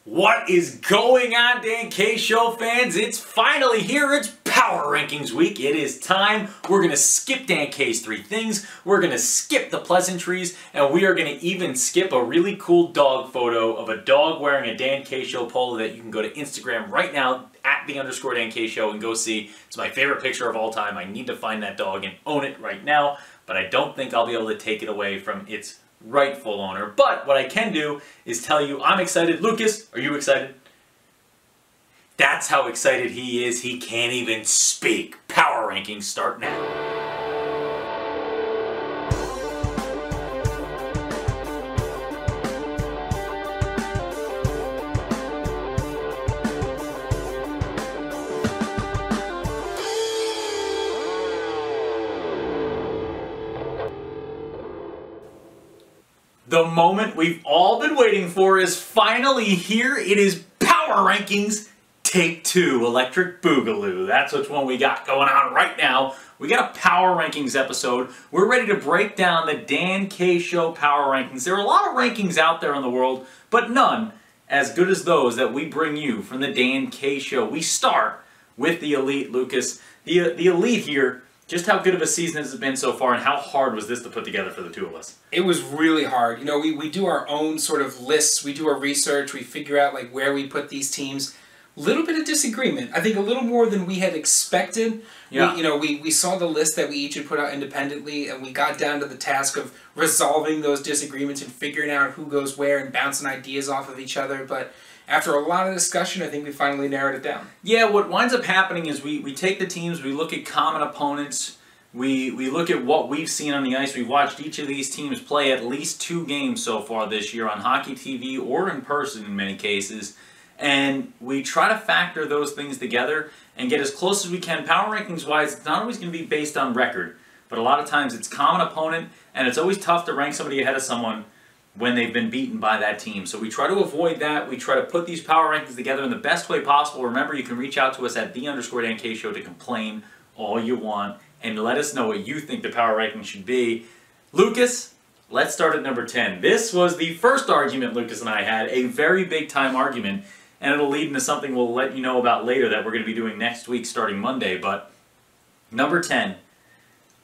What is going on, Dan K Show fans? It's finally here. It's Power Rankings Week. It is time. We're going to skip Dan K's 3 things. We're going to skip the pleasantries. And we are going to even skip a really cool dog photo of a dog wearing a Dan K Show polo that you can go to Instagram right now at @_Dan K Show and go see. It's my favorite picture of all time. I need to find that dog and own it right now. But I don't think I'll be able to take it away from its rightful owner. But what I can do is tell you I'm excited. Lucas, are you excited? That's how excited he is. He can't even speak. Power Rankings start now. The moment we've all been waiting for is finally here. It is Power Rankings Take 2, Electric Boogaloo. That's which one we got going on right now. We got a Power Rankings episode. We're ready to break down the Dan K Show Power Rankings. There are a lot of rankings out there in the world, but none as good as those that we bring you from the Dan K Show. We start with the Elite, Lucas. The Elite here. Just how good of a season has it been so far, and how hard was this to put together for the two of us? It was really hard. You know, we do our own sort of lists, we do our research, we figure out like where we put these teams. Little bit of disagreement. I think a little more than we had expected. Yeah. We saw the list that we each had put out independently, and we got down to the task of resolving those disagreements and figuring out who goes where and bouncing ideas off of each other. But after a lot of discussion, I think we finally narrowed it down. Yeah, what winds up happening is we take the teams, we look at common opponents, we look at what we've seen on the ice. We've watched each of these teams play at least 2 games so far this year on hockey TV or in person in many cases. And we try to factor those things together and get as close as we can. Power Rankings-wise, it's not always going to be based on record, but a lot of times it's common opponent, and it's always tough to rank somebody ahead of someone when they've been beaten by that team. So we try to avoid that. We try to put these Power Rankings together in the best way possible. Remember, you can reach out to us at @_Dan K Show to complain all you want and let us know what you think the Power Rankings should be. Lucas, let's start at number 10. This was the first argument Lucas and I had, a very big time argument, and it'll lead into something we'll let you know about later that we're going to be doing next week starting Monday. But number 10,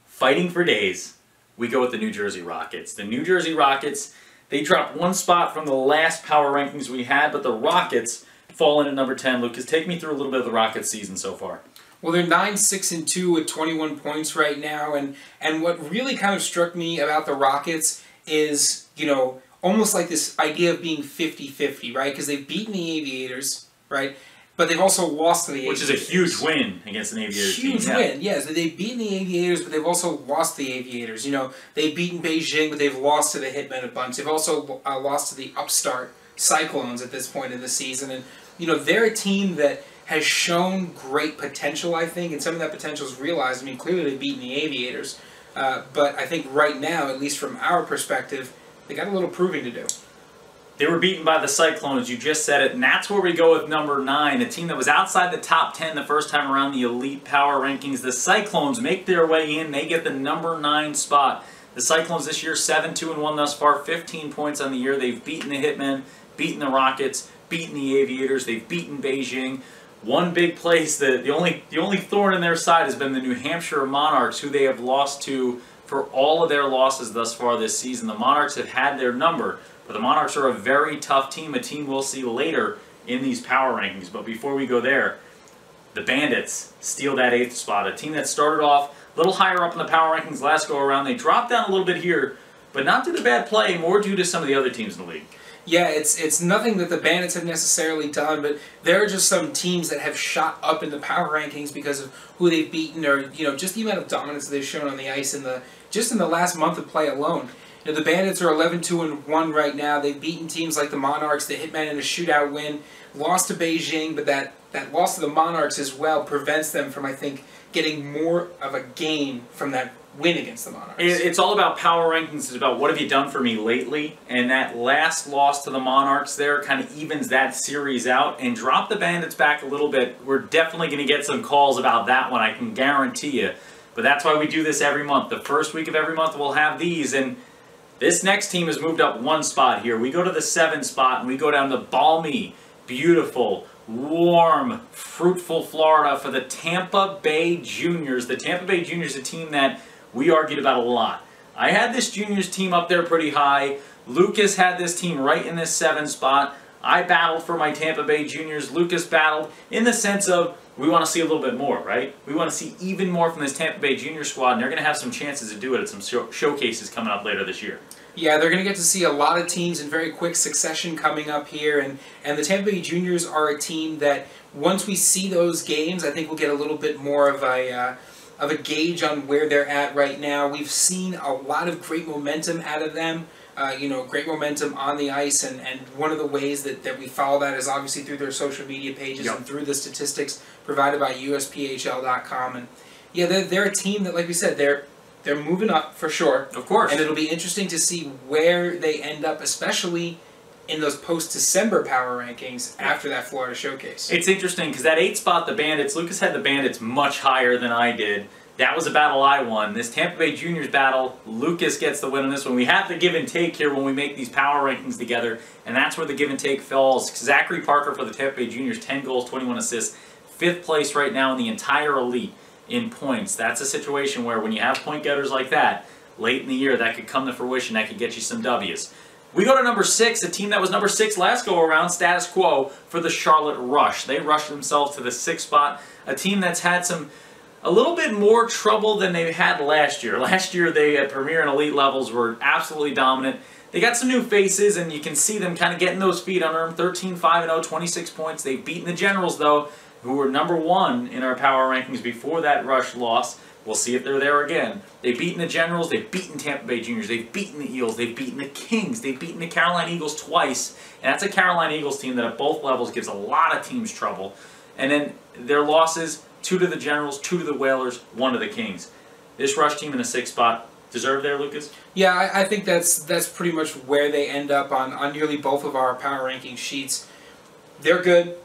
fighting for days, we go with the New Jersey Rockets. The New Jersey Rockets, they dropped 1 spot from the last Power Rankings we had, but the Rockets fall in at number 10. Lucas, take me through a little bit of the Rockets season so far. Well, they're 9-6-2 with 21 points right now, and what really kind of struck me about the Rockets is, you know, almost like this idea of being 50-50, right? Because they've beaten the Aviators, right? But they've also lost to the Aviators. Which is a huge win against an Aviators team. Huge win, yes. They've beaten the Aviators, but they've also lost the Aviators. You know, they've beaten Beijing, but they've lost to the Hitmen a bunch. They've also lost to the upstart Cyclones at this point in the season. And, you know, they're a team that has shown great potential, I think, and some of that potential is realized. I mean, clearly they've beaten the Aviators. But I think right now, at least from our perspective, they got a little proving to do. They were beaten by the Cyclones, you just said it, and that's where we go with number 9, a team that was outside the top 10 the first time around the Elite Power Rankings. The Cyclones make their way in, they get the number 9 spot. The Cyclones this year, 7-2-1 thus far, 15 points on the year. They've beaten the Hitmen, beaten the Rockets, beaten the Aviators, they've beaten Beijing. One big place, the only thorn in their side has been the New Hampshire Monarchs, who they have lost to for all of their losses thus far this season. The Monarchs have had their number, but the Monarchs are a very tough team, a team we'll see later in these Power Rankings. But before we go there, the Bandits steal that 8th spot, a team that started off a little higher up in the Power Rankings last go-around. They dropped down a little bit here, but not due to bad play, more due to some of the other teams in the league. Yeah, it's nothing that the Bandits have necessarily done, but there are just some teams that have shot up in the Power Rankings because of who they've beaten, or, you know, just the amount of dominance they've shown on the ice in the last month of play alone. You know, the Bandits are 11-2-1 right now. They've beaten teams like the Monarchs, the Hitmen in a shootout win, lost to Beijing, but that loss to the Monarchs as well prevents them from, I think, getting more of a gain from that win against the Monarchs. It's all about Power Rankings. It's about what have you done for me lately, and that last loss to the Monarchs there kind of evens that series out and drop the Bandits back a little bit. We're definitely going to get some calls about that one, I can guarantee you. But that's why we do this every month. The first week of every month we'll have these, and This next team has moved up one spot here. We go to the 7 spot and we go down to balmy beautiful, warm, fruitful Florida for the Tampa Bay Juniors. The Tampa Bay Juniors, a team that we argued about a lot. I had this Juniors team up there pretty high. Lucas had this team right in this 7 spot. I battled for my Tampa Bay Juniors. Lucas battled in the sense of we want to see a little bit more, right? We want to see even more from this Tampa Bay Junior squad, and they're going to have some chances to do it at some showcases coming up later this year. Yeah, they're going to get to see a lot of teams in very quick succession coming up here, and the Tampa Bay Juniors are a team that once we see those games, I think we'll get a little bit more of a gauge on where they're at right now. We've seen a lot of great momentum out of them. Great momentum on the ice, and one of the ways that we follow that is obviously through their social media pages and through the statistics provided by USPHL.com. And yeah, they're a team that, like we said, they're moving up for sure. Of course. And it'll be interesting to see where they end up, especially in those post-December power rankings after that Florida showcase. It's interesting because that 8 spot, the Bandits, Lucas had the Bandits much higher than I did. That was a battle I won. This Tampa Bay Juniors battle, Lucas gets the win on this one. We have the give and take here when we make these power rankings together, and that's where the give and take falls. Zachary Parker for the Tampa Bay Juniors, 10 goals, 21 assists, 5th place right now in the entire elite in points. That's a situation where when you have point getters like that, late in the year, that could come to fruition, that could get you some W's. We go to number 6, a team that was number 6 last go-around, status quo, for the Charlotte Rush. They rushed themselves to the 6th spot, a team that's had a little bit more trouble than they had last year. Last year, they at Premier and Elite levels were absolutely dominant. They got some new faces, and you can see them kind of getting those feet under them. 13-5-0, 26 points. They've beaten the Generals, though, who were number 1 in our power rankings before that Rush loss. We'll see if they're there again. They've beaten the Generals. They've beaten Tampa Bay Juniors. They've beaten the Eels. They've beaten the Kings. They've beaten the Carolina Eagles twice. And that's a Carolina Eagles team that at both levels gives a lot of teams trouble. And then their losses, 2 to the Generals, 2 to the Whalers, 1 to the Kings. This Rush team in the 6th spot, deserved there, Lucas? Yeah, I think that's pretty much where they end up on nearly both of our power ranking sheets. They're good.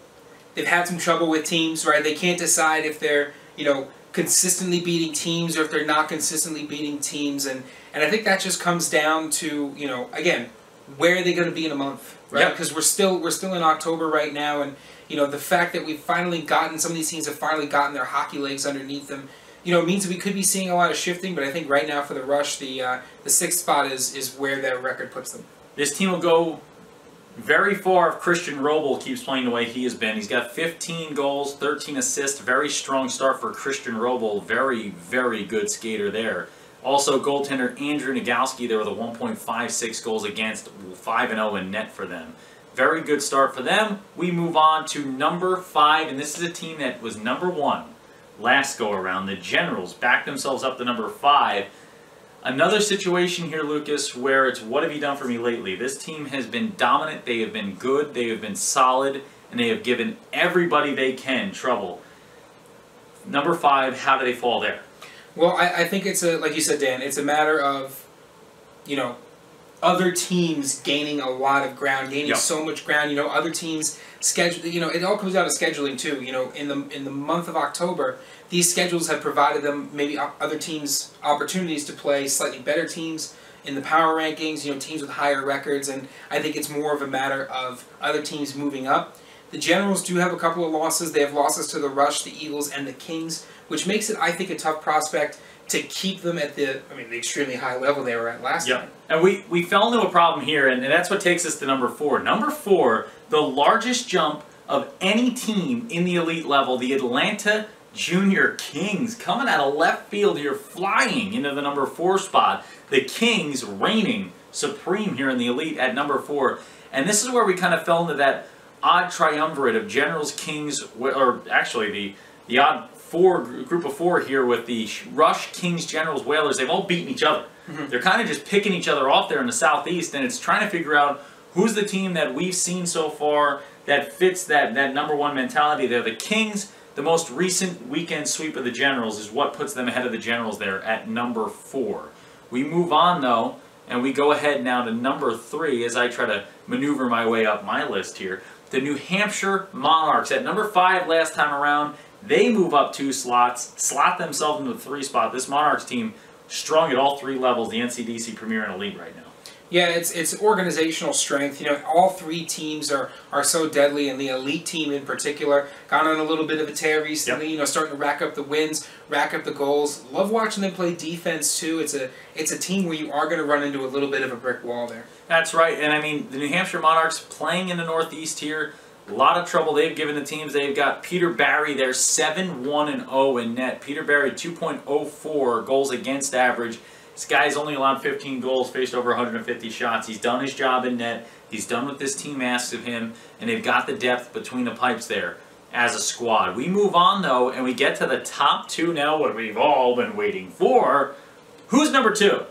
They've had some trouble with teams, right? They can't decide if they're, consistently beating teams or if they're not consistently beating teams. And I think that just comes down to, again, where are they going to be in a month, right? Because we're still in October right now, and the fact that we've finally gotten, some of these teams have finally gotten their hockey legs underneath them, it means that we could be seeing a lot of shifting, but I think right now for the Rush, the 6th spot is where their record puts them. This team will go very far if Christian Roble keeps playing the way he has been. He's got 15 goals, 13 assists, very strong start for Christian Roble, very, very good skater there. Also, goaltender Andrew Nagowski there with a 1.56 goals against, 5-0 in net for them. Very good start for them. We move on to number 5, and this is a team that was number 1 last go-around. The Generals backed themselves up to number 5. Another situation here, Lucas, where it's what have you done for me lately? This team has been dominant, they have been good, they have been solid, and they have given everybody they can trouble. Number 5, how do they fall there? Well, I think it's like you said, Dan, it's a matter of, other teams gaining a lot of ground, gaining so much ground. Other teams schedule. It all comes down to scheduling too. In the month of October, these schedules have provided them maybe other teams opportunities to play slightly better teams in the power rankings. Teams with higher records, and I think it's more of a matter of other teams moving up. The Generals do have a couple of losses. They have losses to the Rush, the Eagles, and the Kings, which makes it, I think, a tough prospect to keep them at the extremely high level they were at last time. And we fell into a problem here, and that's what takes us to number 4. Number 4, the largest jump of any team in the elite level, the Atlanta Junior Kings, coming out of left field here, flying into the number 4 spot. The Kings reigning supreme here in the elite at number 4. And this is where we kind of fell into that odd triumvirate of Generals, Kings, or actually the odd group of 4 here with the Rush, Kings, Generals, Whalers. They've all beaten each other. They're kind of just picking each other off there in the Southeast, and it's trying to figure out who's the team that we've seen so far that fits that number 1 mentality there. The Kings, the most recent weekend sweep of the Generals, is what puts them ahead of the Generals there at number 4. We move on, though, and we go ahead now to number 3 as I try to maneuver my way up my list here. The New Hampshire Monarchs at number 5 last time around. They move up 2 slots, slot themselves into the 3 spot. This Monarchs team strong at all 3 levels, the NCDC, Premier, and Elite right now. Yeah, it's organizational strength. You know, all three teams are so deadly, and the elite team in particular got on a little bit of a tear recently. Yep. You know, starting to rack up the wins, rack up the goals. Love watching them play defense too. It's a team where you are going to run into a little bit of a brick wall there. That's right, and I mean the New Hampshire Monarchs playing in the Northeast here. A lot of trouble they've given the teams. They've got Peter Barry. They're 7-1-0 in net. Peter Barry 2.04 goals against average. This guy's only allowed 15 goals, faced over 150 shots. He's done his job in net. He's done what this team asks of him, and they've got the depth between the pipes there as a squad. We move on, though, and we get to the top two now, what we've all been waiting for. Who's number 2?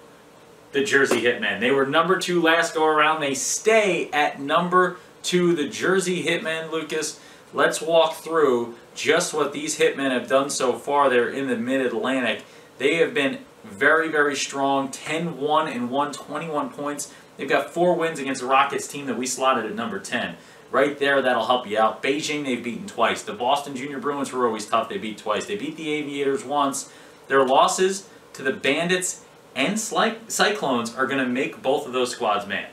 The Jersey Hitmen. They were number 2 last go-around. They stay at number 2, the Jersey Hitmen. Lucas, let's walk through just what these Hitmen have done so far. They're in the Mid-Atlantic. They have been very, very strong. 10-1-1, 21 points. They've got 4 wins against the Rockets team that we slotted at number 10. Right there, that'll help you out. Beijing, they've beaten twice. The Boston Junior Bruins were always tough. They beat twice. They beat the Aviators once. Their losses to the Bandits and Cyclones are going to make both of those squads mad.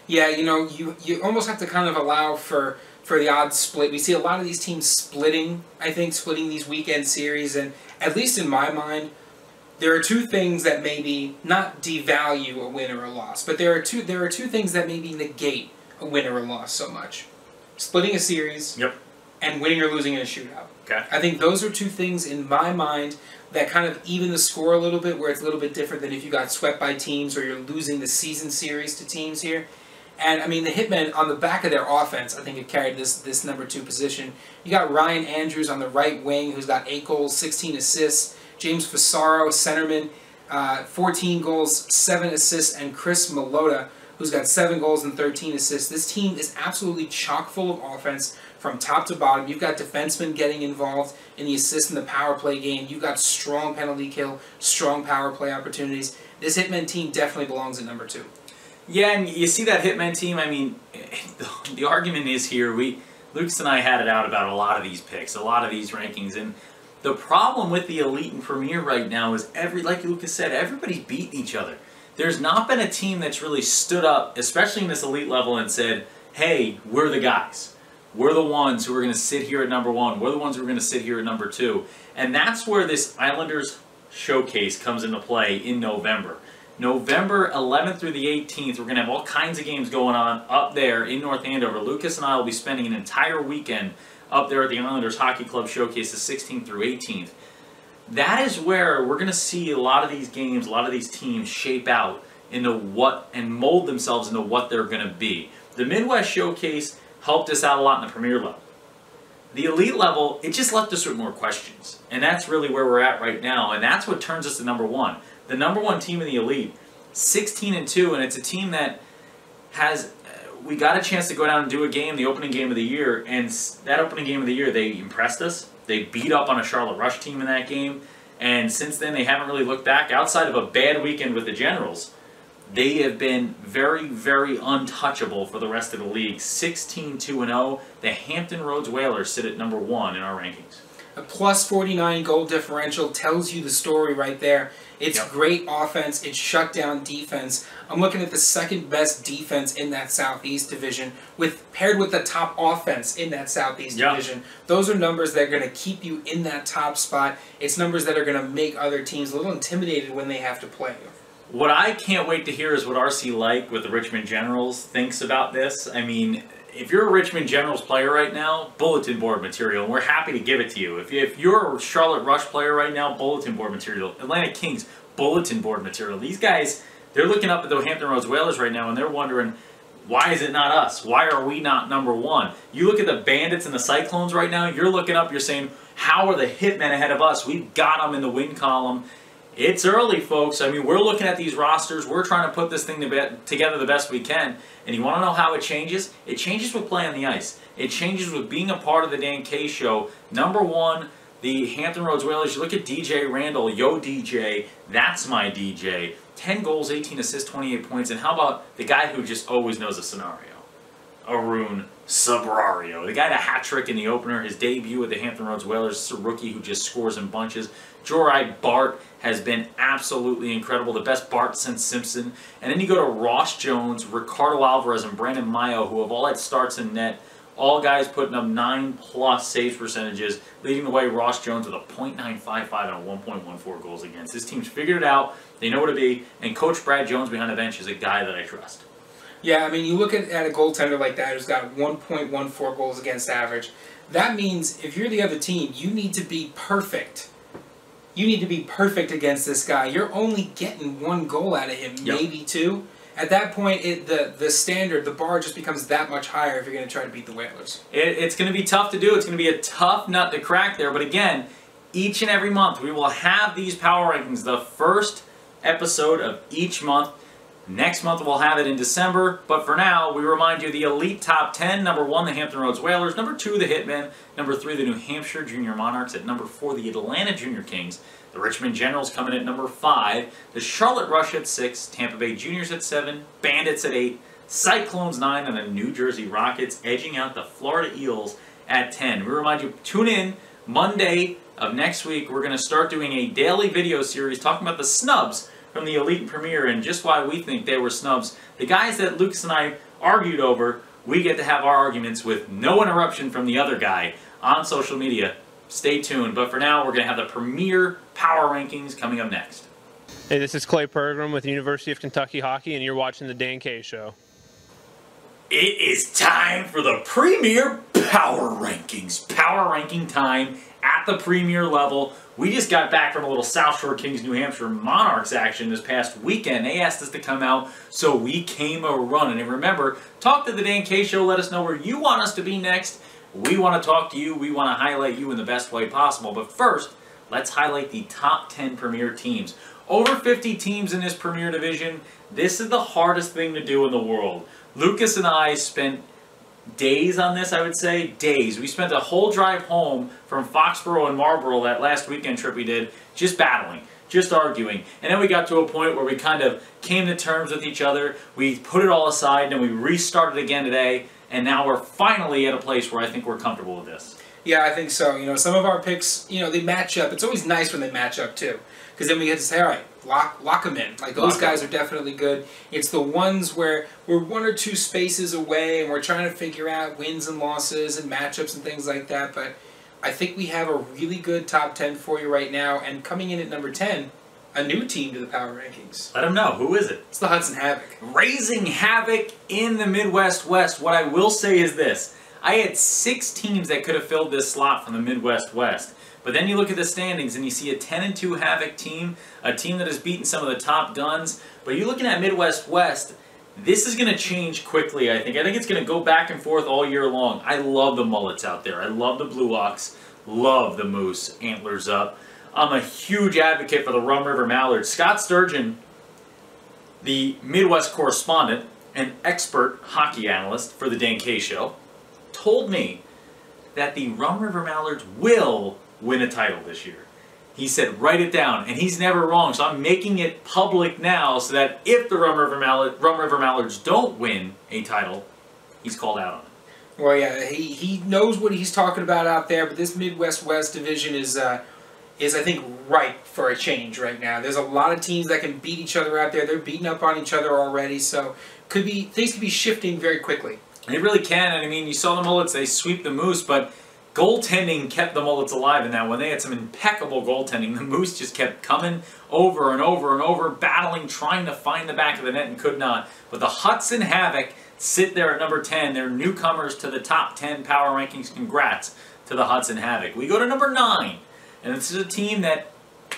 Yeah, you know, you almost have to kind of allow for the odd split. We see a lot of these teams splitting these weekend series, and at least in my mind, there are 2 things that maybe not devalue a win or a loss, but there are two things that maybe negate a win or a loss so much. Splitting a series, yep, and winning or losing in a shootout. Okay. I think those are 2 things in my mind that kind of even the score a little bit, where it's a little bit different than if you got swept by teams or you're losing the season series to teams here. And I mean, the Hitmen on the back of their offense, I think, have carried this number 2 position. You got Ryan Andrews on the right wing, who's got 8 goals, 16 assists. James Fasaro, centerman, 14 goals, 7 assists, and Chris Malota, who's got 7 goals and 13 assists. This team is absolutely chock full of offense from top to bottom. You've got defensemen getting involved in the assist and the power play game. You've got strong penalty kill, strong power play opportunities. This Hitmen team definitely belongs at number 2. Yeah, and you see that Hitmen team, I mean, the argument is here, Lucas and I had it out about a lot of these picks, a lot of these rankings, and the problem with the Elite and Premier right now is, like Lucas said, everybody's beating each other. There's not been a team that's really stood up, especially in this Elite level, and said, hey, we're the guys. We're the ones who are going to sit here at number 1. We're the ones who are going to sit here at number 2. And that's where this Islanders showcase comes into play in November. November 11th through the 18th, we're going to have all kinds of games going on up there in North Andover. Lucas and I will be spending an entire weekend up there at the Islanders Hockey Club Showcase, the 16th through 18th. That is where we're going to see a lot of these games, a lot of these teams shape out into what, and mold themselves into what they're going to be. The Midwest Showcase helped us out a lot in the Premier level. The Elite level, it just left us with more questions. And that's really where we're at right now, and that's what turns us to number 1. The number 1 team in the Elite, 16-2, and it's a team that has... we got a chance to go down and do a game, the opening game of the year, and that opening game of the year, they impressed us. They beat up on a Charlotte Rush team in that game, and since then they haven't really looked back. Outside of a bad weekend with the Generals, they have been very, very untouchable for the rest of the league. 16-2-0. The Hampton Roads Whalers sit at number 1 in our rankings. A plus 49 goal differential tells you the story right there. It's great offense. It's shutdown defense. I'm looking at the 2nd best defense in that Southeast Division, paired with the top offense in that Southeast Division. Those are numbers that are going to keep you in that top spot. It's numbers that are going to make other teams a little intimidated when they have to play. What I can't wait to hear is what RC Like with the Richmond Generals thinks about this. I mean, if you're a Richmond Generals player right now, bulletin board material, and we're happy to give it to you. If you're a Charlotte Rush player right now, bulletin board material. Atlantic Kings, bulletin board material. These guys, they're looking up at the Hampton Roads Whalers right now, and they're wondering, why is it not us? Why are we not number 1? You look at the Bandits and the Cyclones right now, you're looking up, you're saying, how are the Hitmen ahead of us? We've got them in the win column. It's early, folks. I mean, we're looking at these rosters. We're trying to put this thing together the best we can. And you want to know how it changes? It changes with play on the ice. It changes with being a part of the Dan K Show. Number 1, the Hampton Roads Whalers. You look at DJ Randall. Yo, DJ. That's my DJ. 10 goals, 18 assists, 28 points. And how about the guy who just always knows a scenario? Arun Sabrario. The guy had a hat trick in the opener, his debut with the Hampton Roads Whalers. This is a rookie who just scores in bunches. Jorai Bart has been absolutely incredible, the best Bart since Simpson. And then you go to Ross Jones, Ricardo Alvarez, and Brandon Mayo, who have all had starts in net. All guys putting up 9+ saves percentages, leading the way Ross Jones with a .955 and a 1.14 goals against. This team's figured it out. They know where to be. And Coach Brad Jones behind the bench is a guy that I trust. Yeah, I mean, you look at a goaltender like that who's got 1.14 goals against average. That means if you're the other team, you need to be perfect. You need to be perfect against this guy. You're only getting 1 goal out of him, maybe 2. At that point, the standard, the bar just becomes that much higher if you're going to try to beat the Whalers. It's going to be tough to do. It's going to be a tough nut to crack there. But again, each and every month we will have these power rankings. The first episode of each month. Next month we'll have it in December. But for now, we remind you the Elite Top 10. Number 1, the Hampton Roads Whalers. Number 2, the Hitmen. Number 3, the New Hampshire Junior Monarchs. At number 4, the Atlanta Junior Kings. The Richmond Generals coming in at number 5. The Charlotte Rush at 6. Tampa Bay Juniors at 7. Bandits at 8. Cyclones 9. And the New Jersey Rockets edging out the Florida Eels at 10. We remind you, tune in Monday of next week. We're going to start doing a daily video series talking about the snubs from the Elite and Premier and just why we think they were snubs. The guys that Lucas and I argued over, we get to have our arguments with no interruption from the other guy on social media. Stay tuned. But for now, we're going to have the Premier Power Rankings coming up next. Hey, this is Clay Pergram with the University of Kentucky Hockey, and you're watching the Dan K Show. It is time for the Premier Power Rankings. Power ranking time at the Premier level. We just got back from a little South Shore Kings New Hampshire Monarchs action this past weekend. They asked us to come out, so we came a-running. And remember, talk to the Dan K Show. Let us know where you want us to be next. We want to talk to you. We want to highlight you in the best way possible. But first, let's highlight the top 10 Premier teams. Over 50 teams in this Premier Division. This is the hardest thing to do in the world. Lucas and I spent days on this, I would say. Days. We spent a whole drive home from Foxborough and Marlborough, that last weekend trip we did, just battling, just arguing. And then we got to a point where we kind of came to terms with each other. We put it all aside, and we restarted again today. And now we're finally at a place where I think we're comfortable with this. Yeah, I think so. You know, some of our picks, you know, they match up. It's always nice when they match up, too. Because then we get to say, all right, lock them in. Like, those guys are definitely good. It's the ones where we're 1 or 2 spaces away and we're trying to figure out wins and losses and matchups and things like that. But I think we have a really good top 10 for you right now. And coming in at number 10, a new team to the Power Rankings. Let them know. Who is it? It's the Hudson Havoc. Raising havoc in the Midwest West. What I will say is this. I had 6 teams that could have filled this slot from the Midwest West. But then you look at the standings and you see a 10-2 Havoc team, a team that has beaten some of the top guns. But you're looking at Midwest West, this is going to change quickly, I think. I think it's going to go back and forth all year long. I love the Mullets out there. I love the Blue Ox. Love the Moose. Antlers up. I'm a huge advocate for the Rum River Mallards. Scott Sturgeon, the Midwest correspondent and expert hockey analyst for the Dan K Show, told me that the Rum River Mallards will win a title this year. He said, write it down, and he's never wrong. So I'm making it public now so that if the Rum River Mallards don't win a title, he's called out on it. Well, yeah, he knows what he's talking about out there, but this Midwest West division is I think, ripe for a change right now. There's a lot of teams that can beat each other out there. They're beating up on each other already, so things could be shifting very quickly. They really can, and I mean, you saw the Mullets, they sweep the Moose, but goaltending kept the Mullets alive in that one. They had some impeccable goaltending. The Moose just kept coming over and over and over, battling, trying to find the back of the net and could not. But the Hudson Havoc sit there at number 10. They're newcomers to the top 10 power rankings. Congrats to the Hudson Havoc. We go to number 9. And this is a team that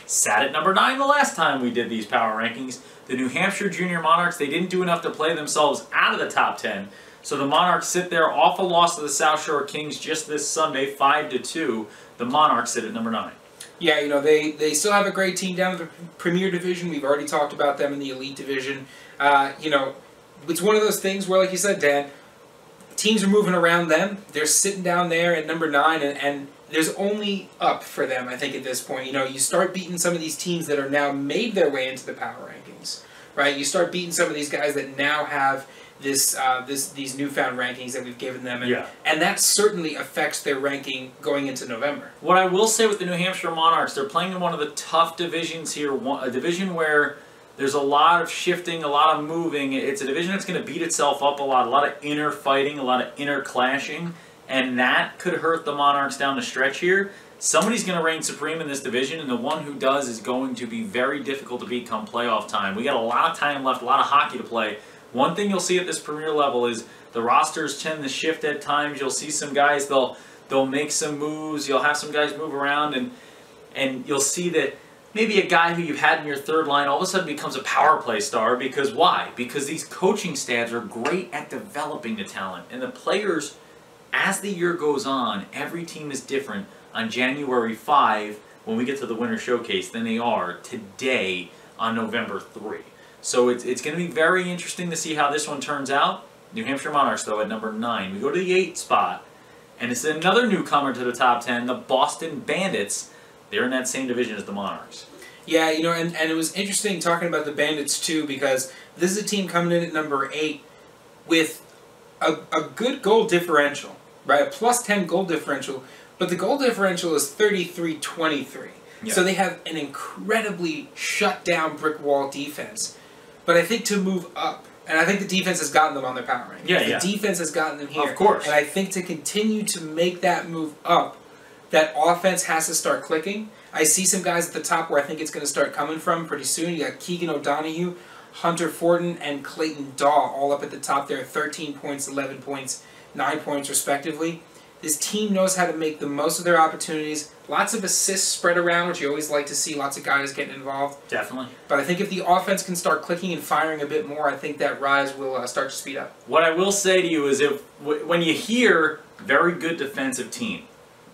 sat at number 9 the last time we did these power rankings. The New Hampshire Junior Monarchs, they didn't do enough to play themselves out of the top 10. So the Monarchs sit there off a loss to the South Shore Kings just this Sunday, 5-2. The Monarchs sit at number 9. Yeah, you know, they still have a great team down in the Premier Division. We've already talked about them in the Elite Division. You know, it's one of those things where, like you said, Dan, teams are moving around them. They're sitting down there at number 9, and there's only up for them, I think, at this point. You know, you start beating some of these teams that are now made their way into the power rankings, right? You start beating some of these guys that now have these newfound rankings that we've given them, and, Yeah. and that certainly affects their ranking going into November. What I will say with the New Hampshire Monarchs, they're playing in one of the tough divisions here, a division where there's a lot of shifting, a lot of moving. It's a division that's going to beat itself up a lot of inner fighting, a lot of inner clashing, and that could hurt the Monarchs down the stretch here. Somebody's going to reign supreme in this division, and the one who does is going to be very difficult to beat come playoff time. We got a lot of time left, a lot of hockey to play. One thing you'll see at this premier level is the rosters tend to shift at times. You'll see some guys, they'll make some moves. You'll have some guys move around, and you'll see that maybe a guy who you've had in your third line all of a sudden becomes a power play star. Because why? Because these coaching staffs are great at developing the talent. And the players, as the year goes on, every team is different on January 5 when we get to the Winter Showcase than they are today on November 3. So it's going to be very interesting to see how this one turns out. New Hampshire Monarchs, though, at number 9. We go to the 8th spot, and it's another newcomer to the top 10, the Boston Bandits. They're in that same division as the Monarchs. Yeah, you know, and it was interesting talking about the Bandits, too, because this is a team coming in at number 8 with a good goal differential, right? A plus 10 goal differential, but the goal differential is 33-23. Yeah. So they have an incredibly shut-down brick wall defense. But I think to move up, and I think the defense has gotten them on their power ranking. Yeah. The defense has gotten them here. Of course. And I think to continue to make that move up, that offense has to start clicking. I see some guys at the top where I think it's going to start coming from pretty soon. You got Keegan O'Donoghue, Hunter Fortin, and Clayton Daw all up at the top there. 13 points, 11 points, 9 points respectively. This team knows how to make the most of their opportunities. Lots of assists spread around, which you always like to see. Lots of guys getting involved. Definitely. But I think if the offense can start clicking and firing a bit more, I think that rise will start to speed up. What I will say to you is when you hear very good defensive team,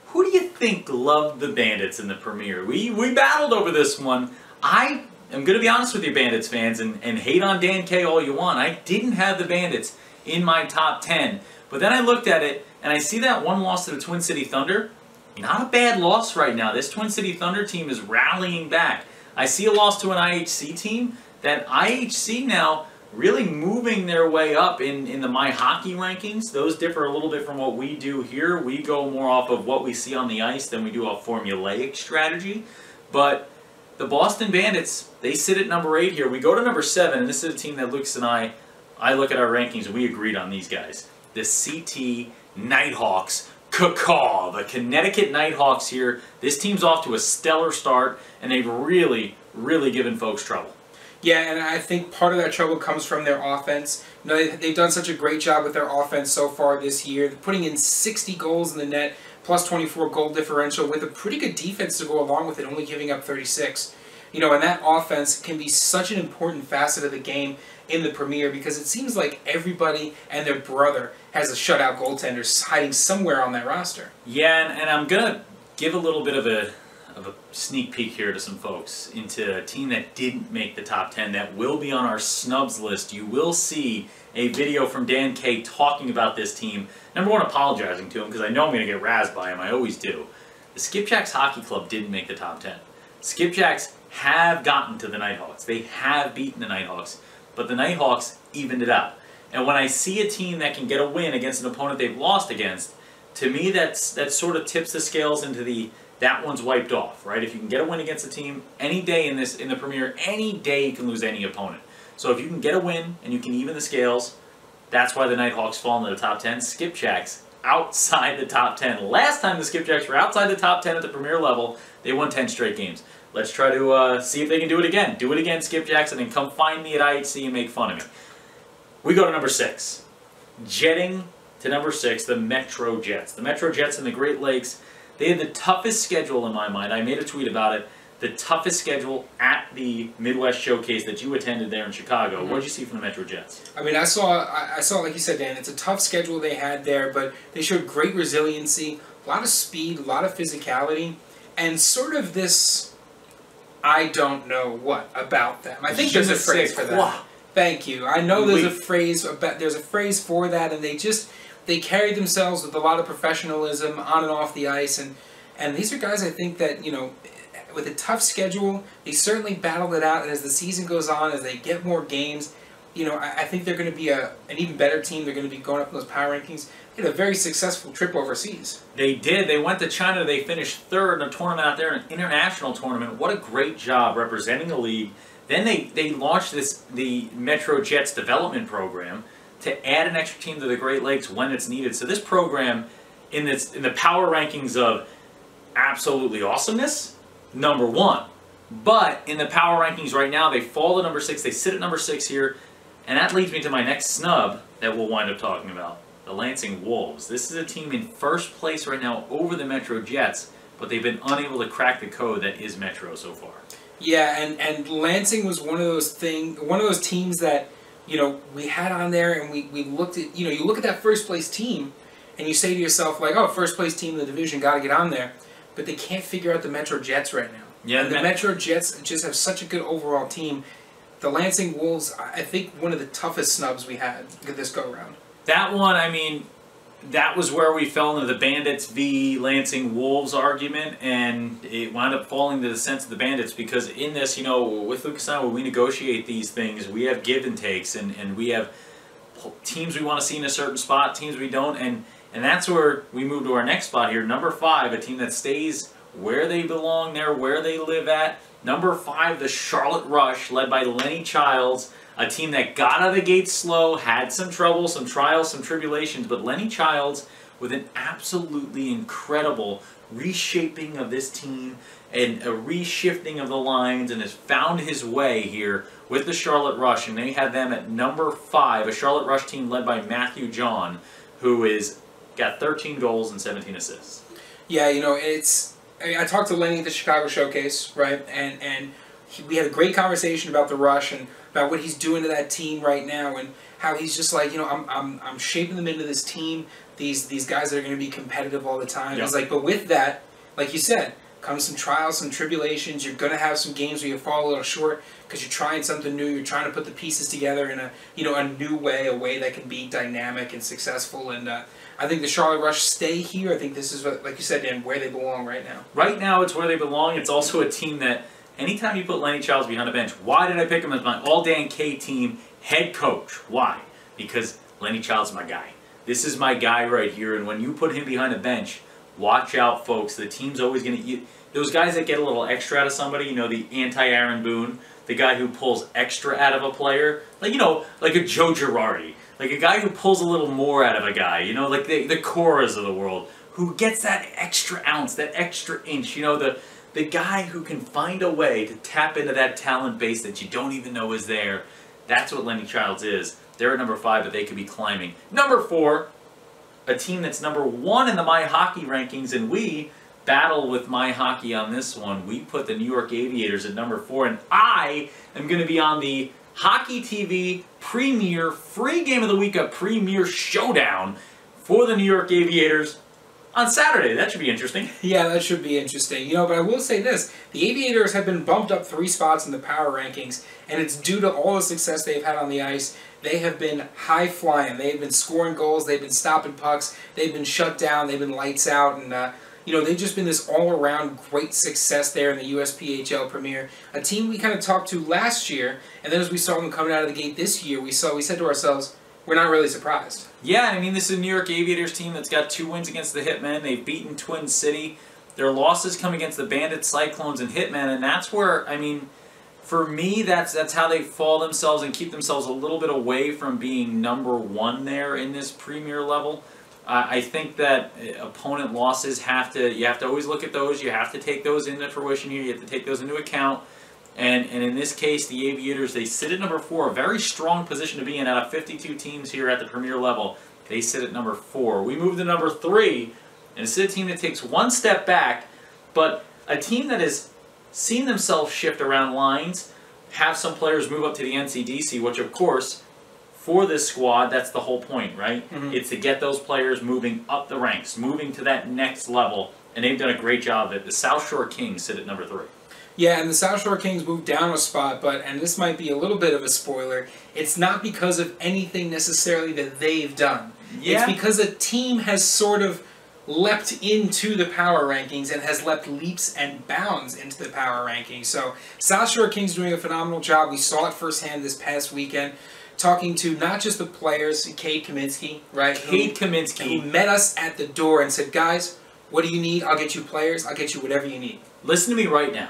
who do you think loved the Bandits in the Premier? We battled over this one. I am going to be honest with you, Bandits fans, and hate on Dan K all you want. I didn't have the Bandits in my top 10. But then I looked at it, and I see that one loss to the Twin City Thunder. Not a bad loss right now. This Twin City Thunder team is rallying back. I see a loss to an IHC team. That IHC now really moving their way up in the My Hockey rankings. Those differ a little bit from what we do here. We go more off of what we see on the ice than we do a formulaic strategy. But the Boston Bandits, they sit at number 8 here. We go to number 7, and this is a team that Lucas and I look at our rankings, and we agreed on these guys. The CT Nighthawks. Caw, the Connecticut Nighthawks here. This team's off to a stellar start, and they've really, really given folks trouble. Yeah, and I think part of that trouble comes from their offense. You know, they've done such a great job with their offense so far this year. They're putting in 60 goals in the net, plus 24 goal differential, with a pretty good defense to go along with it, only giving up 36. You know, and that offense can be such an important facet of the game in the Premier because it seems like everybody and their brother has a shutout goaltender hiding somewhere on that roster. Yeah, and I'm going to give a little bit of a sneak peek here to some folks into a team that didn't make the top 10 that will be on our snubs list. You will see a video from Dan K talking about this team. Number one, apologizing to him because I know I'm going to get razzed by him. I always do. The Skipjacks Hockey Club didn't make the top 10. Skipjacks have gotten to the Nighthawks. They have beaten the Nighthawks, but the Nighthawks evened it out. And when I see a team that can get a win against an opponent they've lost against, to me that sort of tips the scales into that one's wiped off, right? If you can get a win against a team any day in the Premier, any day you can lose any opponent. So if you can get a win and you can even the scales, that's why the Nighthawks fall into the top 10. Skipjacks outside the top 10. Last time the Skipjacks were outside the top 10 at the Premier level, they won 10 straight games. Let's try to see if they can do it again. Do it again, Skipjacks, and then come find me at IHC and make fun of me. We go to number 6. Jetting to number 6, the Metro Jets. The Metro Jets in the Great Lakes, they had the toughest schedule in my mind. I made a tweet about it. The toughest schedule at the Midwest Showcase that you attended there in Chicago. What did you see from the Metro Jets? I mean, I saw, like you said, Dan, it's a tough schedule they had there, but they showed great resiliency, a lot of speed, a lot of physicality, and sort of this, I don't know what about them. I think there's a phrase for that. Thank you. I know there's a phrase for that, and they carried themselves with a lot of professionalism on and off the ice, and these are guys I think that, you know, with a tough schedule, they certainly battled it out, and as the season goes on, as they get more games, I think they're going to be an even better team. They're going to be going up in those power rankings. They had a very successful trip overseas. They did. They went to China. They finished third in a tournament out there, an international tournament. What a great job representing the league. Then they launched the Metro Jets development program to add an extra team to the Great Lakes when it's needed. So this program, in the power rankings of absolutely awesomeness, number 1. But in the power rankings right now, they fall to number 6. They sit at number 6 here. And that leads me to my next snub that we'll wind up talking about, the Lansing Wolves. This is a team in first place right now over the Metro Jets, but they've been unable to crack the code that is Metro so far. Yeah, and Lansing was one of those teams that, we had on there, and we looked at, you look at that first place team, and you say to yourself, like, oh, first place team in the division, got to get on there. But they can't figure out the Metro Jets right now. Yeah, and the Metro Jets just have such a good overall team. The Lansing Wolves, I think, one of the toughest snubs we had this go-around. That one, I mean, that was where we fell into the Bandits v. Lansing Wolves argument, and it wound up falling to the sense of the Bandits because in this, with Lucas and I, when we negotiate these things, we have give and takes, and we have teams we want to see in a certain spot, teams we don't, and that's where we move to our next spot here. Number 5, a team that stays where they belong there, where they live at. Number 5, the Charlotte Rush, led by Lenny Childs, a team that got out of the gate slow, had some trouble, some trials, some tribulations, but Lenny Childs with an absolutely incredible reshaping of this team and a reshifting of the lines, and has found his way here with the Charlotte Rush, and they have them at number 5, a Charlotte Rush team led by Matthew John, who is got 13 goals and 17 assists. Yeah, I talked to Lenny at the Chicago Showcase, right? And we had a great conversation about the Rush and about what he's doing to that team right now, and how he's just like, I'm shaping them into this team. These guys that are going to be competitive all the time. Yep. He's like, but with that, like you said, comes some trials, some tribulations. You're going to have some games where you fall a little short because you're trying something new. You're trying to put the pieces together in a new way, a way that can be dynamic and successful. And I think the Charlotte Rush stay here. I think this is, like you said, Dan, where they belong right now. Right now, it's where they belong. It's also a team that anytime you put Lenny Childs behind the bench, why did I pick him as my all-Dan K team head coach? Why? Because Lenny Childs is my guy. This is my guy right here, and when you put him behind the bench, watch out, folks. The team's always going to... Those guys that get a little extra out of somebody, the anti-Aaron Boone, the guy who pulls extra out of a player, like a Joe Girardi, like a guy who pulls a little more out of a guy, like the Coras of the world, who gets that extra ounce, that extra inch, the guy who can find a way to tap into that talent base that you don't even know is there. That's what Lenny Childs is. They're at number 5, but they could be climbing. Number 4, a team that's number 1 in the My Hockey rankings, and we battle with My Hockey on this one. We put the New York Aviators at number 4, and I am going to be on the Hockey TV Premier Free Game of the Week, a Premier Showdown for the New York Aviators on Saturday. That should be interesting. Yeah, that should be interesting. But I will say this. The Aviators have been bumped up 3 spots in the power rankings, and it's due to all the success they've had on the ice. They have been high-flying. They have been scoring goals. They've been stopping pucks. They've been shut down. They've been lights out. And, they've just been this all-around great success there in the USPHL Premier. A team we kind of talked to last year, and then as we saw them coming out of the gate this year, we said to ourselves, we're not really surprised. Yeah, I mean, this is a New York Aviators team that's got 2 wins against the Hitmen. They've beaten Twin City. Their losses come against the Bandits, Cyclones, and Hitmen, and that's where, for me, that's how they fall themselves and keep themselves a little bit away from being number 1 there in this Premier level. I think that opponent losses you have to always look at those. You have to take those into fruition here. You have to take those into account. And in this case, the Aviators, they sit at number 4, a very strong position to be in out of 52 teams here at the Premier level. They sit at number 4. We move to number 3, and it's a team that takes 1 step back, but a team that has seen themselves shift around lines, have some players move up to the NCDC, which of course, for this squad, that's the whole point, right? Mm-hmm. It's to get those players moving up the ranks, moving to that next level, and they've done a great job of it. The South Shore Kings sit at number 3. Yeah, and the South Shore Kings moved down a spot, and this might be a little bit of a spoiler, it's not because of anything necessarily that they've done. Yeah. It's because a team has sort of leapt into the power rankings and has leapt leaps and bounds into the power rankings. So South Shore Kings doing a phenomenal job. We saw it firsthand this past weekend. talking to not just the players, Cade Kaminsky, right? Cade Kaminsky. Who met us at the door and said, guys, what do you need? I'll get you players. I'll get you whatever you need. Listen to me right now.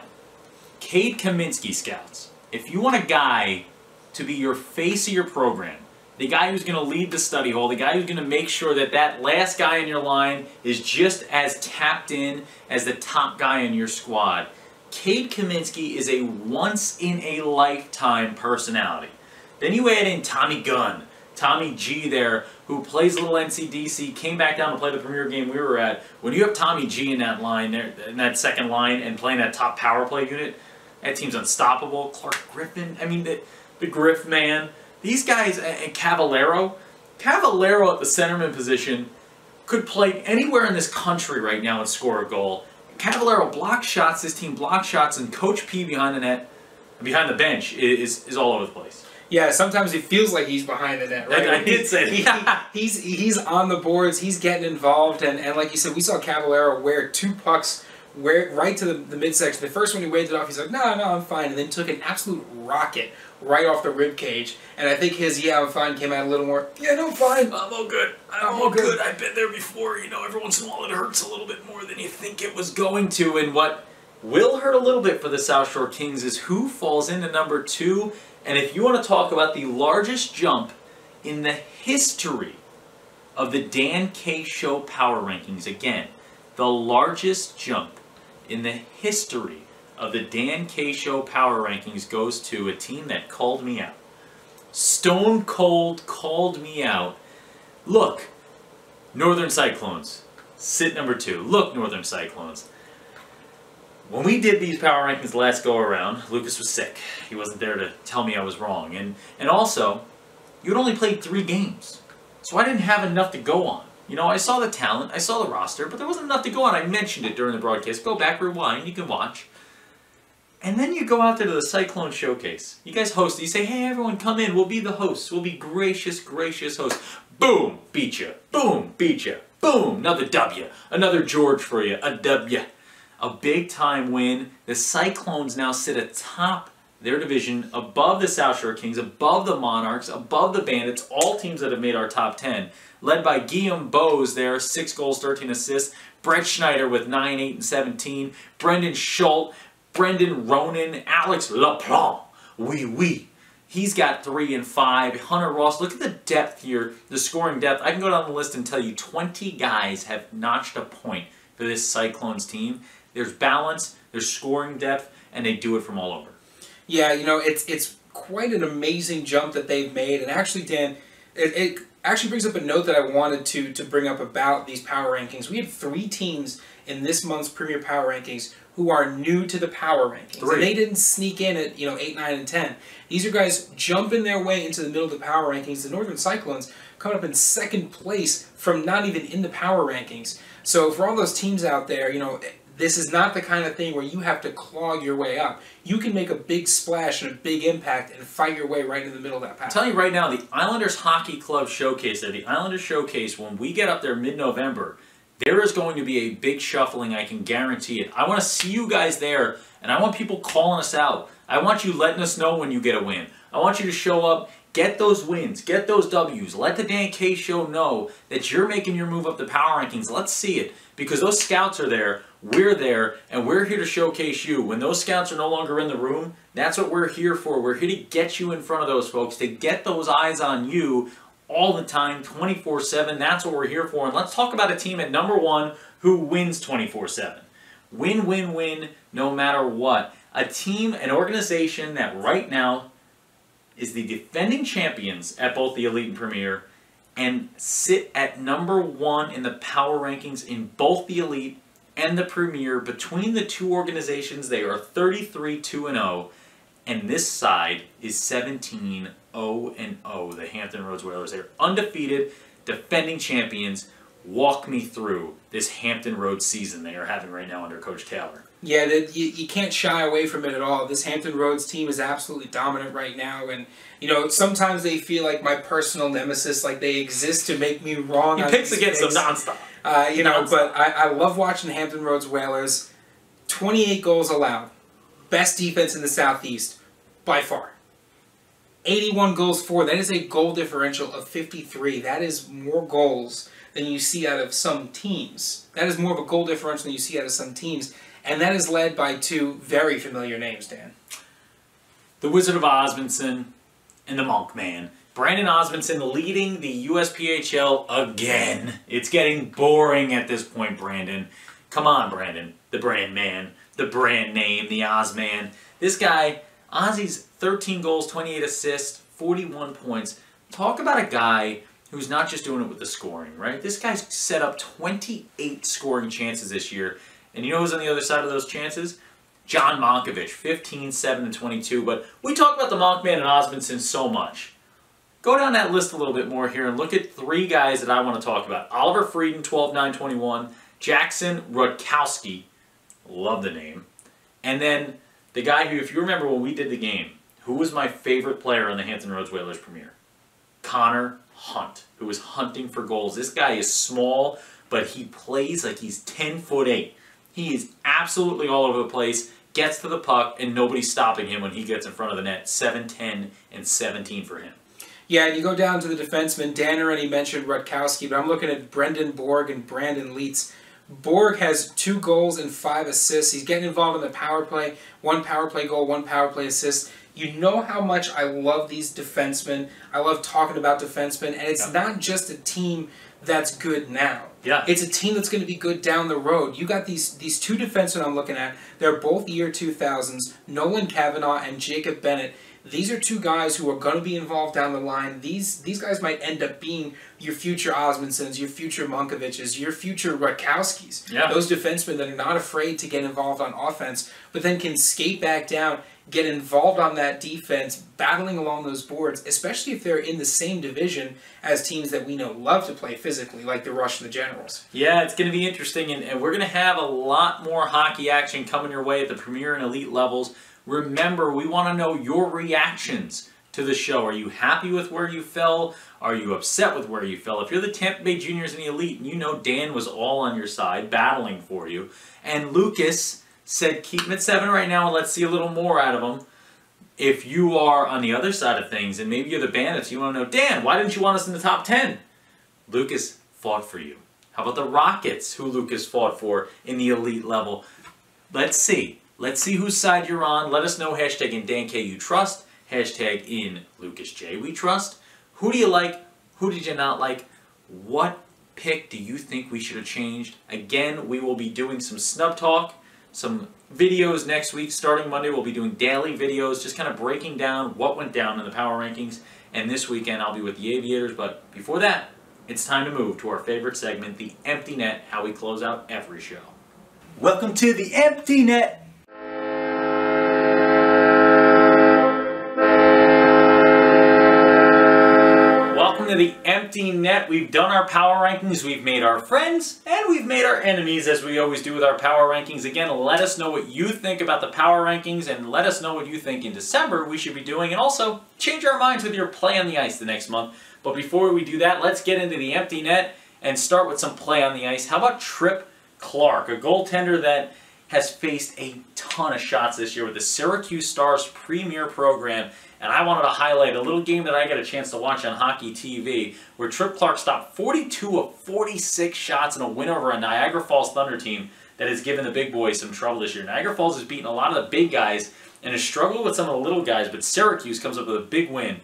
Cade Kaminsky, scouts. If you want a guy to be your face of your program, the guy who's going to lead the study hall, the guy who's going to make sure that that last guy in your line is just as tapped in as the top guy in your squad, Cade Kaminsky is a once-in-a-lifetime personality. Then you add in Tommy Gunn, Tommy G there, who plays a little NCDC, came back down to play the premier game we were at. When you have Tommy G in that line, there, in that second line, and playing that top power play unit, that team's unstoppable. Clark Griffin, I mean, the Griff man. These guys, and Cavallero at the centerman position could play anywhere in this country right now and score a goal. Cavallero blocks shots, this team blocks shots, and Coach P behind the net, behind the bench, is all over the place. Yeah, sometimes it feels like he's behind the net, right? I did say that. He's on the boards, he's getting involved, and like you said, we saw Cavallero wear 2 pucks right to the midsection. The first one he waved it off, he's like, no, I'm fine, and then took an absolute rocket right off the rib cage. And I think his "yeah, I'm fine" came out a little more, "yeah, no, I'm fine. I'm all good. I'm all good. I've been there before. You know, every once in a while it hurts a little bit more than you think it was going to." And what will hurt a little bit for the South Shore Kings is who falls into number 2. And if you want to talk about the largest jump in the history of the Dan K Show Power Rankings, again, the largest jump in the history of the Dan K Show Power Rankings goes to a team that called me out. Stone Cold called me out. Look, Northern Cyclones, sit number 2. Look, Northern Cyclones. When we did these power rankings last go around, Lucas was sick. He wasn't there to tell me I was wrong. And also, you'd only played 3 games. So I didn't have enough to go on. You know, I saw the talent, I saw the roster, but there wasn't enough to go on. I mentioned it during the broadcast. Go back, rewind, you can watch. And then you go out there to the Cyclone Showcase. You guys host it. You say, hey, everyone, come in. We'll be the hosts. We'll be gracious, gracious hosts. Boom, beat you. Boom, beat you. Boom, another W. Another George for you. A W. A big-time win. The Cyclones now sit atop their division, above the South Shore Kings, above the Monarchs, above the Bandits, all teams that have made our top 10. Led by Guillaume Bose there, 6 goals, 13 assists. Brett Schneider with 9, 8, and 17. Brendan Schultz. Brendan Ronan, Alex Laplante, oui. He's got 3 and 5. Hunter Ross, look at the depth here, the scoring depth. I can go down the list and tell you 20 guys have notched a point for this Cyclones team. There's balance, there's scoring depth, and they do it from all over. Yeah, you know, it's quite an amazing jump that they've made. And actually, Dan, it actually brings up a note that I wanted to bring up about these power rankings. We had 3 teams in this month's Premier Power Rankings who are new to the power rankings. 3. And they didn't sneak in at 8, 9, and 10. These are guys jumping their way into the middle of the power rankings. The Northern Cyclones coming up in 2nd place from not even in the power rankings. So for all those teams out there, you know, this is not the kind of thing where you have to claw your way up. You can make a big splash and a big impact and fight your way right in the middle of that power. I'm telling you right now, the Islanders Hockey Club Showcase there, the Islanders Showcase, when we get up there mid-November, there is going to be a big shuffling, I can guarantee it. I want to see you guys there, and I want people calling us out. I want you letting us know when you get a win. I want you to show up, get those wins, get those W's. Let the Dan K Show know that you're making your move up the power rankings. Let's see it, because those scouts are there, we're there, and we're here to showcase you. When those scouts are no longer in the room, that's what we're here for. We're here to get you in front of those folks, to get those eyes on you all the time, 24/7. That's what we're here for. And let's talk about a team at number 1 who wins 24/7. Win, win, win, no matter what. A team, an organization that right now is the defending champions at both the Elite and Premier and sit at number 1 in the power rankings in both the Elite and the Premier. Between the 2 organizations, they are 33-2-0. And this side is 17-0-0, the Hampton Roads Whalers. They're undefeated, defending champions. Walk me through this Hampton Roads season they are having right now under Coach Taylor. Yeah, you can't shy away from it at all. This Hampton Roads team is absolutely dominant right now. And, you know, sometimes they feel like my personal nemesis, like they exist to make me wrong. He picks against them nonstop. You know, but I love watching the Hampton Roads Whalers. 28 goals allowed. Best defense in the Southeast, by far. 81 goals for. That is a goal differential of 53. That is more goals than you see out of some teams. That is more of a goal differential than you see out of some teams. And that is led by two very familiar names, Dan. The Wizard of Osmondson and the Monk Man. Brandon Osmondson leading the USPHL again. It's getting boring at this point, Brandon. Come on, Brandon. The brand man. The brand name. The Ozman. This guy, Ozzy's 13 goals, 28 assists, 41 points. Talk about a guy who's not just doing it with the scoring, right? This guy's set up 28 scoring chances this year. And you know who's on the other side of those chances? John Monkovich, 15, 7, and 22. But we talk about the Monkman and Osmondson so much. Go down that list a little bit more here and look at three guys that I want to talk about. Oliver Frieden, 12, 9, 21. Jackson Rutkowski, love the name. And then the guy who, if you remember when we did the game, who was my favorite player on the Hampton Roads Whalers Premier? Connor Hunt, who was hunting for goals. This guy is small, but he plays like he's 10'8". He is absolutely all over the place, gets to the puck, and nobody's stopping him when he gets in front of the net. 7, 10, and 17 for him. Yeah, and you go down to the defenseman. Dan already mentioned Rutkowski, but I'm looking at Brendan Borg and Brandon Leitz. Borg has 2 goals and 5 assists. He's getting involved in the power play. 1 power play goal, 1 power play assist. You know how much I love these defensemen. I love talking about defensemen, and it's not just a team that's good now. Yeah. It's a team that's going to be good down the road. You got these 2 defensemen I'm looking at. They're both year 2000s, Nolan Cavanaugh and Jacob Bennett. These are 2 guys who are going to be involved down the line. These guys might end up being your future Osmondsons, your future Monkoviches, your future Rutkowskis. Yeah. Those defensemen that are not afraid to get involved on offense, but then can skate back down, get involved on that defense, battling along those boards, especially if they're in the same division as teams that we know love to play physically, like the Rush and the Generals. Yeah, it's going to be interesting, and we're going to have a lot more hockey action coming your way at the Premier and Elite levels. Remember, we want to know your reactions to the show. Are you happy with where you fell? Are you upset with where you fell? If you're the Tampa Bay Juniors in the Elite, and you know Dan was all on your side, battling for you, and Lucas said keep him at 7 right now and let's see a little more out of him. If you are on the other side of things, and maybe you're the Bandits, you want to know, Dan, why didn't you want us in the top 10? Lucas fought for you. How about the Rockets, who Lucas fought for in the Elite level? Let's see. Let's see whose side you're on. Let us know. Hashtag in Dan K you trust. Hashtag in Lucas J we trust. Who do you like? Who did you not like? What pick do you think we should have changed? Again, we will be doing some snub talk, some videos next week. Starting Monday, we'll be doing daily videos, just kind of breaking down what went down in the power rankings. And this weekend, I'll be with the Aviators. But before that, it's time to move to our favorite segment, the Empty Net, how we close out every show. Welcome to the Empty Net. To the Empty Net. We've done our power rankings, we've made our friends, and we've made our enemies, as we always do with our power rankings. Again, let us know what you think about the power rankings, and let us know what you think in December we should be doing, and also change our minds with your play on the ice the next month. But before we do that, let's get into the Empty Net and start with some play on the ice. How about Trip Clark, a goaltender that has faced a ton of shots this year with the Syracuse Stars Premier Program. And I wanted to highlight a little game that I got a chance to watch on Hockey TV, where Trip Clark stopped 42 of 46 shots in a win over a Niagara Falls Thunder team that has given the big boys some trouble this year. Niagara Falls has beaten a lot of the big guys and has struggled with some of the little guys, but Syracuse comes up with a big win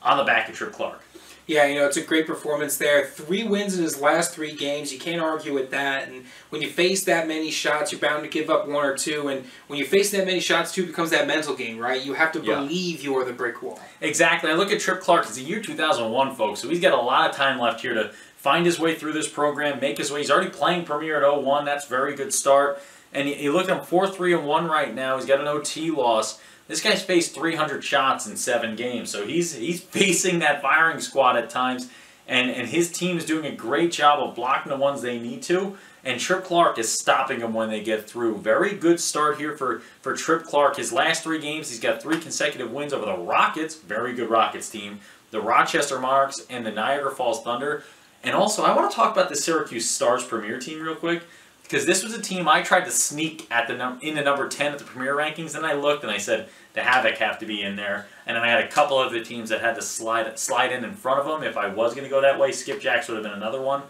on the back of Trip Clark. Yeah, you know, it's a great performance there. 3 wins in his last 3 games. You can't argue with that. And when you face that many shots, you're bound to give up 1 or 2. And when you face that many shots, too, it becomes that mental game, right? You have to believe you're the brick wall. Exactly. I look at Trip Clark. It's the year 2001, folks. So he's got a lot of time left here to find his way through this program, make his way. He's already playing Premier at 01. That's a very good start. And you look at him 4-3-1 right now. He's got an OT loss. This guy's faced 300 shots in 7 games, so he's facing that firing squad at times, and his team is doing a great job of blocking the ones they need to, and Trip Clark is stopping them when they get through. Very good start here for Trip Clark. His last 3 games, he's got 3 consecutive wins over the Rockets, very good Rockets team, the Rochester Monarchs, and the Niagara Falls Thunder. And also, I want to talk about the Syracuse Stars Premier team real quick. Because this was a team I tried to sneak at in the number 10 at the Premier Rankings, and I looked and I said, the Havoc have to be in there. And then I had a couple of the teams that had to slide in front of them if I was going to go that way. Skipjacks would have been another one.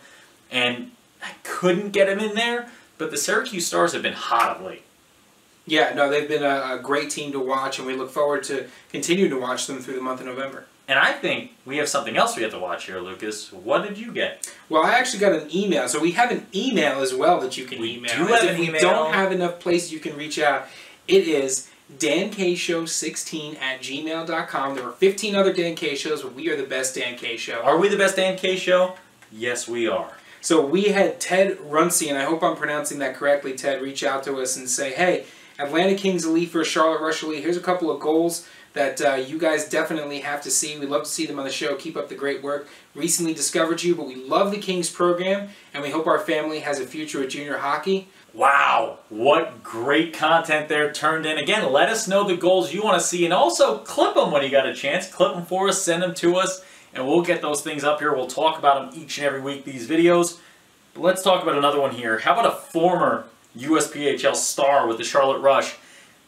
And I couldn't get him in there, but the Syracuse Stars have been hot of late. Yeah, no, they've been a great team to watch, and we look forward to continuing to watch them through the month of November. And I think we have something else we have to watch here, Lucas. What did you get? Well, I actually got an email. So we have an email as well that you can email. Do have if we don't have enough places you can reach out, it is dankshow16@gmail.com. There are 15 other Dan K shows, but we are the best Dan K show. Are we the best Dan K show? Yes, we are. So we had Ted Runcie, and I hope I'm pronouncing that correctly, Ted, reach out to us and say, hey, Atlanta Kings elite for Charlotte Rush elite. Here's a couple of goals that you guys definitely have to see. We'd love to see them on the show. Keep up the great work. Recently discovered you, but we love the Kings program, and we hope our family has a future with junior hockey. Wow, what great content there turned in. Again, let us know the goals you want to see, and also clip them when you got a chance. Clip them for us, send them to us, and we'll get those things up here. We'll talk about them each and every week, these videos. But let's talk about another one here. How about a former USPHL star with the Charlotte Rush?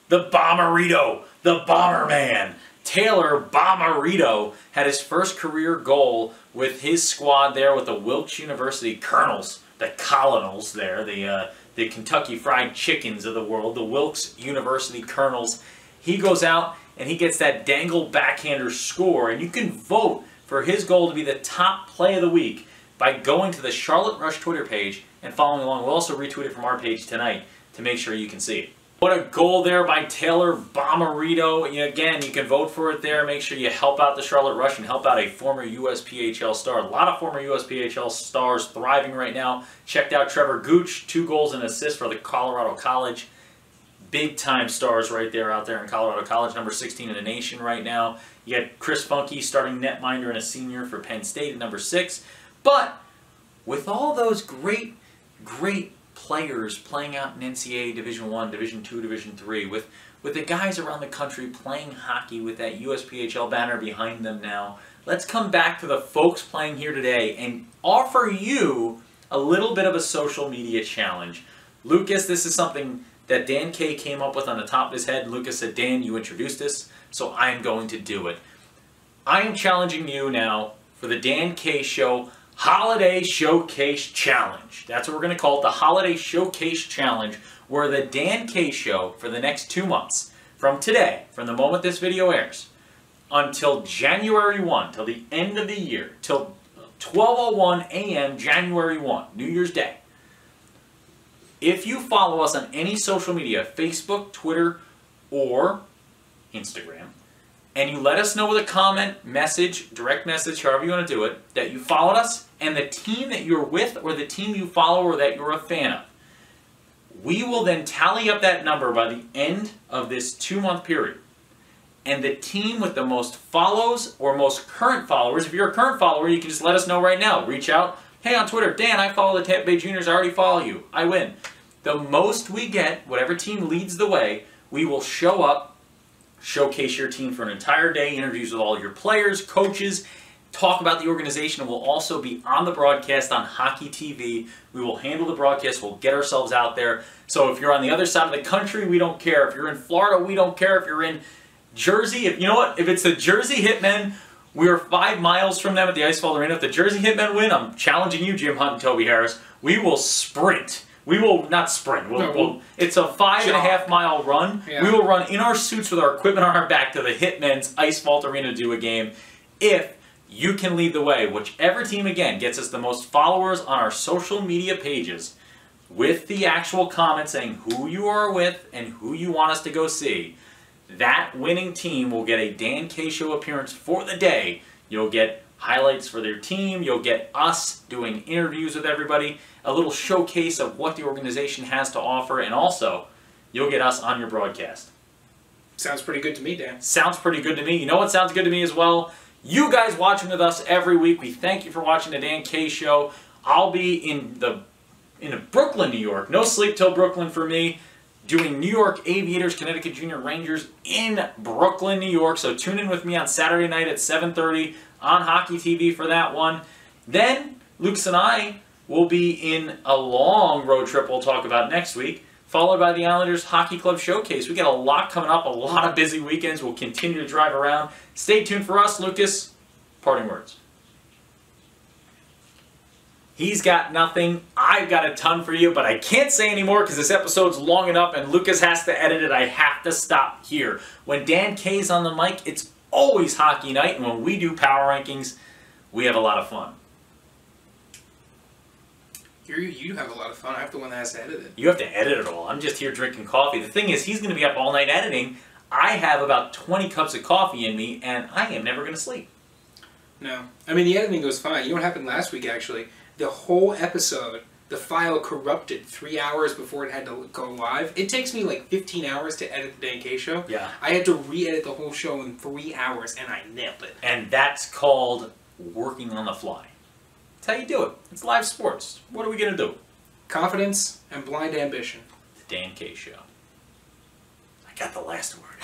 The Bomberito, the Bomberman. Taylor Bomberito had his first career goal with his squad there with the Wilkes University Colonels, the Colonels there, the Kentucky Fried Chickens of the world, the Wilkes University Colonels. He goes out and he gets that dangle backhander score, and you can vote for his goal to be the top play of the week by going to the Charlotte Rush Twitter page and following along. We'll also retweet it from our page tonight to make sure you can see it. What a goal there by Taylor Bomberito. Again, you can vote for it there. Make sure you help out the Charlotte Rush and help out a former USPHL star. A lot of former USPHL stars thriving right now. Checked out Trevor Gooch, 2 goals and assists for the Colorado College. Big-time stars right there out there in Colorado College, number 16 in the nation right now. You got Chris Funke, starting netminder and a senior for Penn State at number 6. But with all those great players playing out in NCAA Division I, Division II, Division III, with the guys around the country playing hockey with that USPHL banner behind them now, let's come back to the folks playing here today and offer you a little bit of a social media challenge. Lucas, this is something that Dan K came up with on the top of his head. Lucas said, Dan, you introduced this, so I'm going to do it. I am challenging you now for the Dan K Show Holiday Showcase Challenge. That's what we're going to call it, the Holiday Showcase Challenge, where the Dan K Show for the next 2 months, from today, from the moment this video airs, until January 1, till the end of the year, till 12:01 a.m. January 1, New Year's Day. If you follow us on any social media, Facebook, Twitter, or Instagram, and you let us know with a comment, message, direct message, however you want to do it, that you followed us, and the team that you're with, or the team you follow, or that you're a fan of, we will then tally up that number by the end of this 2-month period. And the team with the most follows, or most current followers, if you're a current follower, you can just let us know right now. Reach out. Hey, on Twitter, Dan, I follow the Tampa Bay Juniors. I already follow you. I win. The most we get, whatever team leads the way, we will show up, showcase your team for an entire day, interviews with all your players, coaches, talk about the organization, and we'll also be on the broadcast on Hockey TV. We will handle the broadcast. We'll get ourselves out there. So if you're on the other side of the country, we don't care. If you're in Florida, we don't care. If you're in Jersey, you know what? If it's the Jersey Hitmen, we are 5 miles from them at the Icefall Arena. If the Jersey Hitmen win, I'm challenging you, Jim Hunt and Toby Harris. We will sprint. We will not sprint. It's a 5.5 mile run. Yeah. We will run in our suits with our equipment on our back to the Hitmen's Ice Vault Arena to do a game. If you can lead the way, whichever team, again, gets us the most followers on our social media pages with the actual comment saying who you are with and who you want us to go see, that winning team will get a Dan K Show appearance for the day. You'll get highlights for their team. You'll get us doing interviews with everybody, a little showcase of what the organization has to offer, and also you'll get us on your broadcast. Sounds pretty good to me, Dan. Sounds pretty good to me. You know what sounds good to me as well? You guys watching with us every week. We thank you for watching the Dan K Show. I'll be in Brooklyn, New York. No sleep till Brooklyn for me. Doing New York Aviators, Connecticut Junior Rangers in Brooklyn, New York. So tune in with me on Saturday night at 7:30 on Hockey TV for that one. Then Lucas and I will be in a long road trip we'll talk about next week, followed by the Islanders Hockey Club Showcase. We got a lot coming up, a lot of busy weekends. We'll continue to drive around. Stay tuned for us. Lucas, parting words. He's got nothing. I've got a ton for you, but I can't say anymore because this episode's long enough and Lucas has to edit it. I have to stop here. When Dan K's on the mic, it's always hockey night, and when we do power rankings, we have a lot of fun. You have a lot of fun. I'm the one that has to edit it. You have to edit it all. I'm just here drinking coffee. The thing is, he's going to be up all night editing. I have about 20 cups of coffee in me, and I am never going to sleep. No. I mean, the editing goes fine. You know what happened last week, actually? The whole episode, the file corrupted 3 hours before it had to go live. It takes me like 15 hours to edit the Dan K show. Yeah. I had to re-edit the whole show in 3 hours, and I nailed it. And that's called working on the fly. That's how you do it. It's live sports. What are we going to do? Confidence and blind ambition. The Dan K Show. I got the last word.